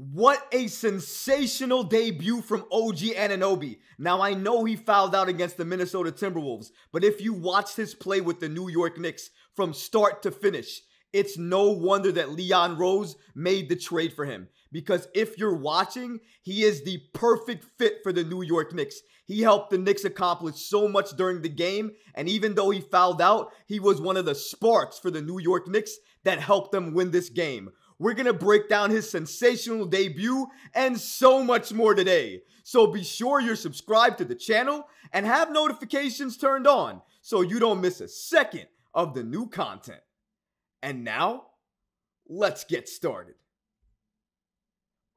What a sensational debut from OG Anunoby. Now, I know he fouled out against the Minnesota Timberwolves, but if you watched his play with the New York Knicks from start to finish, it's no wonder that Leon Rose made the trade for him. Because if you're watching, he is the perfect fit for the New York Knicks. He helped the Knicks accomplish so much during the game, and even though he fouled out, he was one of the sparks for the New York Knicks that helped them win this game. We're going to break down his sensational debut and so much more today. So be sure you're subscribed to the channel and have notifications turned on so you don't miss a second of the new content. And now, let's get started.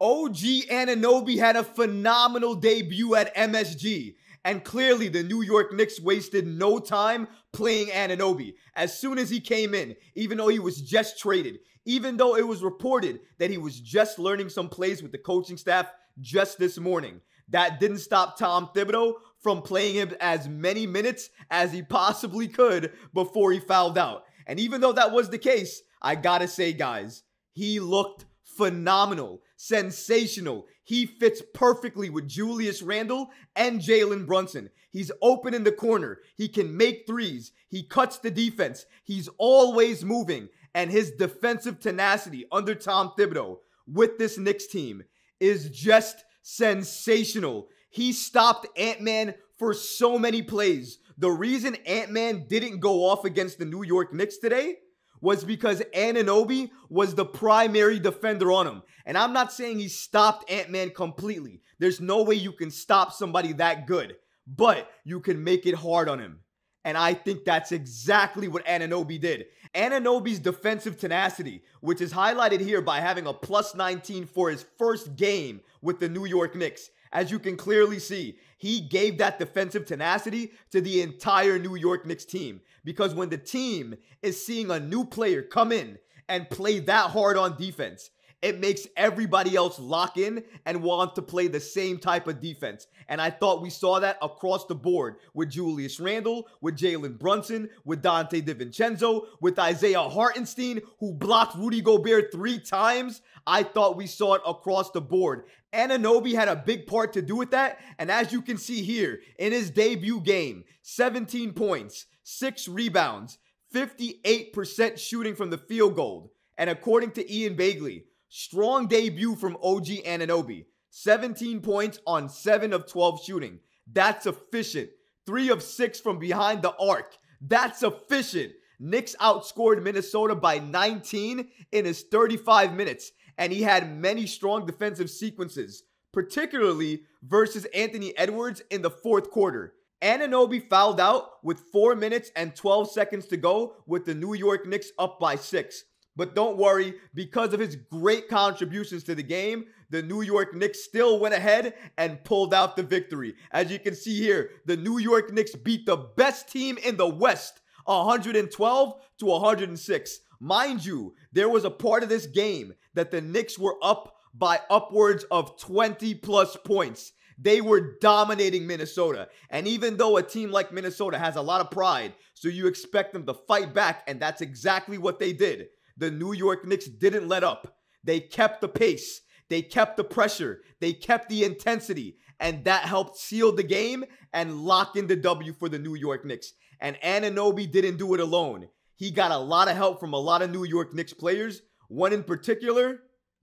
OG Anunoby had a phenomenal debut at MSG, and clearly the New York Knicks wasted no time playing Anunoby. As soon as he came in, even though he was just traded, even though it was reported that he was just learning some plays with the coaching staff just this morning, that didn't stop Tom Thibodeau from playing him as many minutes as he possibly could before he fouled out. And even though that was the case, I gotta say, guys, he looked phenomenal, sensational. He fits perfectly with Julius Randle and Jalen Brunson. He's open in the corner. He can make threes. He cuts the defense. He's always moving. And his defensive tenacity under Tom Thibodeau with this Knicks team is just sensational. He stopped Ant-Man for so many plays. The reason Ant-Man didn't go off against the New York Knicks today was because Anunoby was the primary defender on him. And I'm not saying he stopped Ant-Man completely. There's no way you can stop somebody that good, but you can make it hard on him. And I think that's exactly what Anunoby did. Anunoby's defensive tenacity, which is highlighted here by having a plus 19 for his first game with the New York Knicks. As you can clearly see, he gave that defensive tenacity to the entire New York Knicks team. Because when the team is seeing a new player come in and play that hard on defense, it makes everybody else lock in and want to play the same type of defense. And I thought we saw that across the board with Julius Randle, with Jalen Brunson, with Dante DiVincenzo, with Isaiah Hartenstein, who blocked Rudy Gobert 3 times. I thought we saw it across the board. Anunoby had a big part to do with that. And as you can see here, in his debut game, 17 points, 6 rebounds, 58% shooting from the field goal. And according to Ian Bagley, strong debut from OG Anunoby. 17 points on 7 of 12 shooting. That's efficient. 3 of 6 from behind the arc. That's efficient. Knicks outscored Minnesota by 19 in his 35 minutes. And he had many strong defensive sequences, particularly versus Anthony Edwards in the fourth quarter. Anunoby fouled out with 4 minutes and 12 seconds to go with the New York Knicks up by 6. But don't worry, because of his great contributions to the game, the New York Knicks still went ahead and pulled out the victory. As you can see here, the New York Knicks beat the best team in the West, 112 to 106. Mind you, there was a part of this game that the Knicks were up by upwards of 20 plus points. They were dominating Minnesota. And even though a team like Minnesota has a lot of pride, so you expect them to fight back, and that's exactly what they did. The New York Knicks didn't let up. They kept the pace. They kept the pressure. They kept the intensity. And that helped seal the game and lock in the W for the New York Knicks. And Anunoby didn't do it alone. He got a lot of help from a lot of New York Knicks players. One in particular,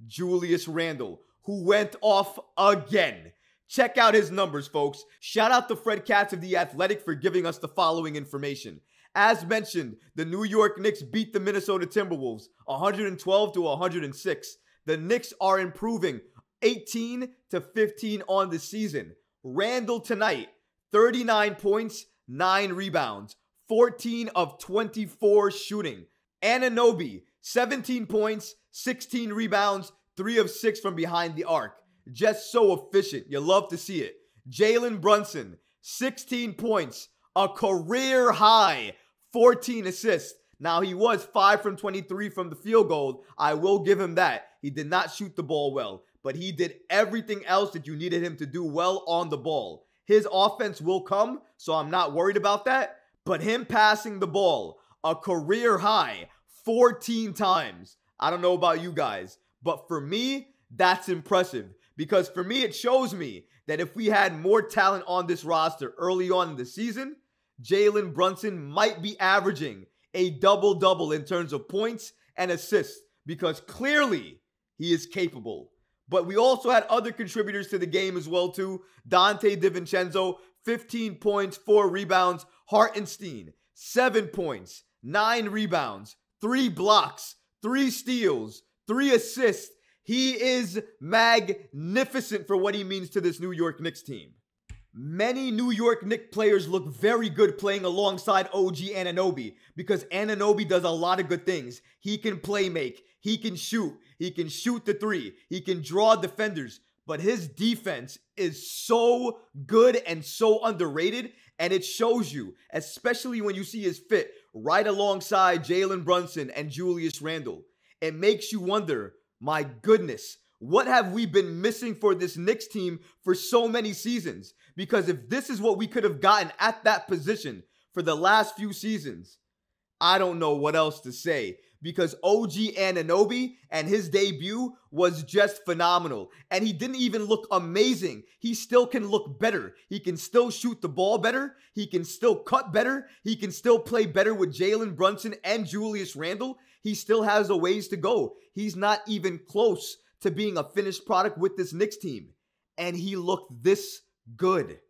Julius Randle, who went off again. Check out his numbers, folks. Shout out to Fred Katz of The Athletic for giving us the following information. As mentioned, the New York Knicks beat the Minnesota Timberwolves 112 to 106. The Knicks are improving 18 to 15 on the season. Randle tonight, 39 points, 9 rebounds, 14 of 24 shooting. Anunoby, 17 points, 16 rebounds, 3 of 6 from behind the arc. Just so efficient. You love to see it. Jalen Brunson, 16 points, a career high, 14 assists. Now, he was 5 from 23 from the field goal. I will give him that. He did not shoot the ball well, but he did everything else that you needed him to do well on the ball. His offense will come, so I'm not worried about that. But him passing the ball, a career high, 14 times. I don't know about you guys, but for me, that's impressive. Because for me, it shows me that if we had more talent on this roster early on in the season, Jalen Brunson might be averaging a double-double in terms of points and assists, because clearly he is capable. But we also had other contributors to the game as well too. Dante DiVincenzo, 15 points, 4 rebounds. Hartenstein, 7 points, 9 rebounds, 3 blocks, 3 steals, 3 assists. He is magnificent for what he means to this New York Knicks team. Many New York Knicks players look very good playing alongside OG Anunoby because Anunoby does a lot of good things. He can play make, he can shoot the three, he can draw defenders, but his defense is so good and so underrated, and it shows you, especially when you see his fit right alongside Jalen Brunson and Julius Randle. It makes you wonder, my goodness, what have we been missing for this Knicks team for so many seasons? Because if this is what we could have gotten at that position for the last few seasons, I don't know what else to say. Because OG Anunoby and his debut was just phenomenal. And he didn't even look amazing. He still can look better. He can still shoot the ball better. He can still cut better. He can still play better with Jalen Brunson and Julius Randle. He still has a ways to go. He's not even close to being a finished product with this Knicks team. And he looked this good.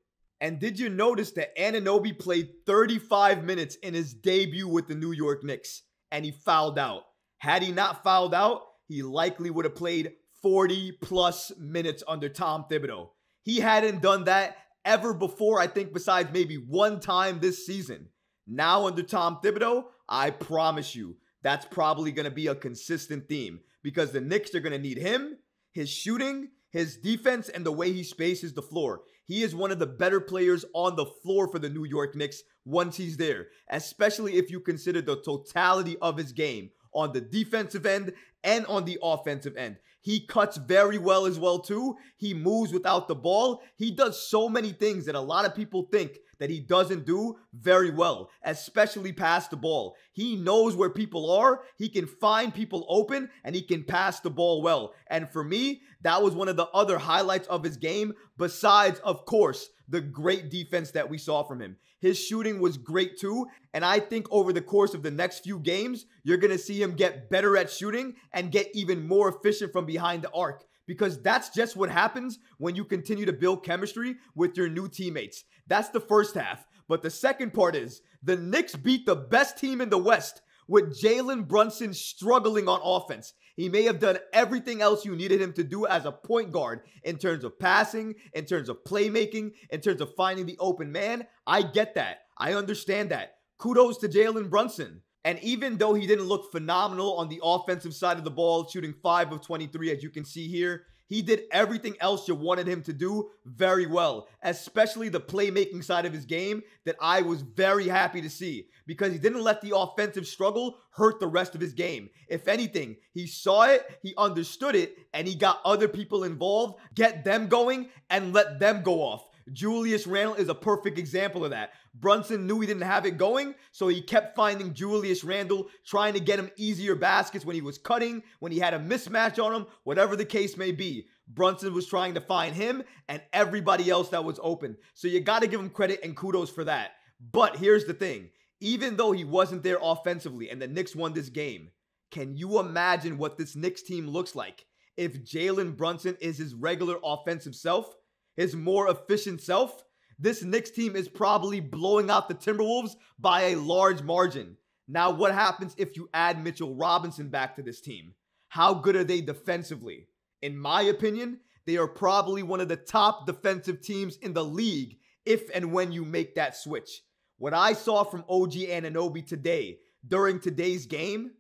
And did you notice that Anunoby played 35 minutes in his debut with the New York Knicks? And he fouled out. Had he not fouled out, he likely would have played 40 plus minutes under Tom Thibodeau. He hadn't done that ever before, I think, besides maybe one time this season. Now under Tom Thibodeau, I promise you, that's probably going to be a consistent theme because the Knicks are going to need him, his shooting, his defense, and the way he spaces the floor. He is one of the better players on the floor for the New York Knicks once he's there, especially if you consider the totality of his game on the defensive end and on the offensive end. He cuts very well as well too. He moves without the ball. He does so many things that a lot of people think that he doesn't do very well, especially pass the ball. He knows where people are. He can find people open and he can pass the ball well. And for me, that was one of the other highlights of his game, besides, of course, the great defense that we saw from him. His shooting was great too, and I think over the course of the next few games, you're going to see him get better at shooting and get even more efficient from behind the arc, because that's just what happens when you continue to build chemistry with your new teammates. That's the first half, but the second part is the Knicks beat the best team in the West with Jalen Brunson struggling on offense. He may have done everything else you needed him to do as a point guard in terms of passing, in terms of playmaking, in terms of finding the open man. I get that. I understand that. Kudos to Jalen Brunson. And even though he didn't look phenomenal on the offensive side of the ball, shooting 5 of 23, as you can see here, he did everything else you wanted him to do very well, especially the playmaking side of his game that I was very happy to see because he didn't let the offensive struggle hurt the rest of his game. If anything, he saw it, he understood it, and he got other people involved, get them going, and let them go off. Julius Randle is a perfect example of that. Brunson knew he didn't have it going, so he kept finding Julius Randle, trying to get him easier baskets when he was cutting, when he had a mismatch on him, whatever the case may be. Brunson was trying to find him and everybody else that was open. So you got to give him credit and kudos for that. But here's the thing. Even though he wasn't there offensively and the Knicks won this game, can you imagine what this Knicks team looks like if Jalen Brunson is his regular offensive self? His more efficient self? This Knicks team is probably blowing out the Timberwolves by a large margin. Now, what happens if you add Mitchell Robinson back to this team? How good are they defensively? In my opinion, they are probably one of the top defensive teams in the league if and when you make that switch. What I saw from OG Anunoby today, during today's game,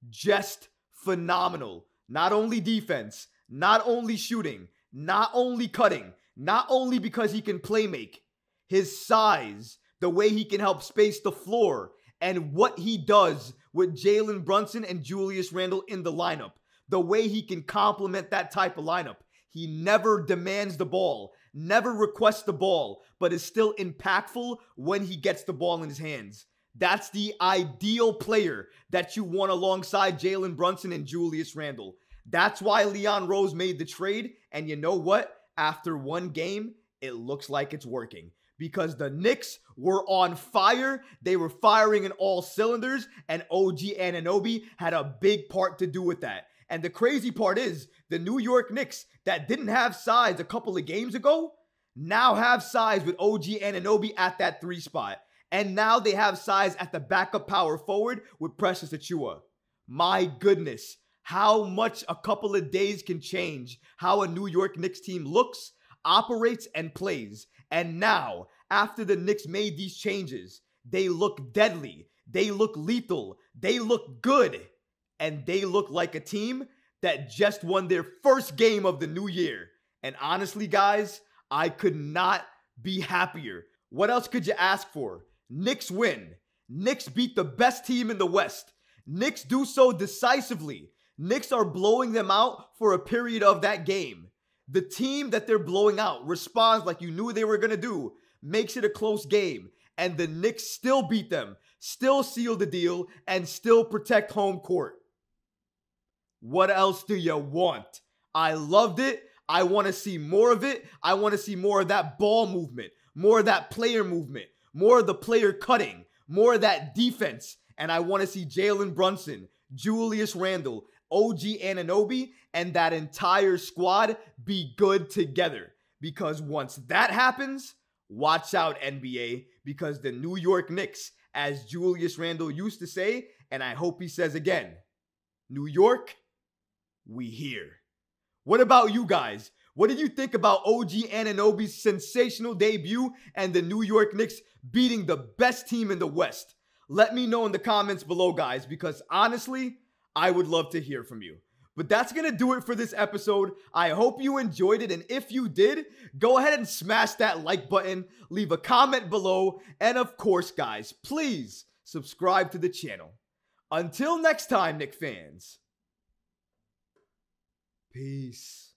just phenomenal. Not only defense, not only shooting, not only cutting, not only because he can play make, his size, the way he can help space the floor, and what he does with Jalen Brunson and Julius Randle in the lineup, the way he can complement that type of lineup. He never demands the ball, never requests the ball, but is still impactful when he gets the ball in his hands. That's the ideal player that you want alongside Jalen Brunson and Julius Randle. That's why Leon Rose made the trade. And you know what? After one game, it looks like it's working. Because the Knicks were on fire. They were firing in all cylinders. And OG Anunoby had a big part to do with that. And the crazy part is, the New York Knicks that didn't have size a couple of games ago now have size with OG Anunoby at that 3 spot. And now they have size at the backup power forward with Precious Achiuwa. My goodness, how much a couple of days can change how a New York Knicks team looks, operates, and plays. And now, after the Knicks made these changes, they look deadly, they look lethal, they look good, and they look like a team that just won their first game of the new year. And honestly, guys, I could not be happier. What else could you ask for? Knicks win. Knicks beat the best team in the West. Knicks do so decisively. Knicks are blowing them out for a period of that game. The team that they're blowing out responds like you knew they were going to do, makes it a close game, and the Knicks still beat them, still seal the deal, and still protect home court. What else do you want? I loved it. I want to see more of it. I want to see more of that ball movement, more of that player movement, more of the player cutting, more of that defense. And I want to see Jalen Brunson, Julius Randle, OG Anunoby, and that entire squad be good together. Because once that happens, watch out, NBA, because the New York Knicks, as Julius Randle used to say, and I hope he says again, New York, we here. What about you guys? What did you think about OG Anunoby's sensational debut and the New York Knicks beating the best team in the West? Let me know in the comments below, guys, because honestly, I would love to hear from you. But that's going to do it for this episode. I hope you enjoyed it, and if you did, go ahead and smash that like button, leave a comment below, and of course, guys, please subscribe to the channel. Until next time, Knicks fans. Peace.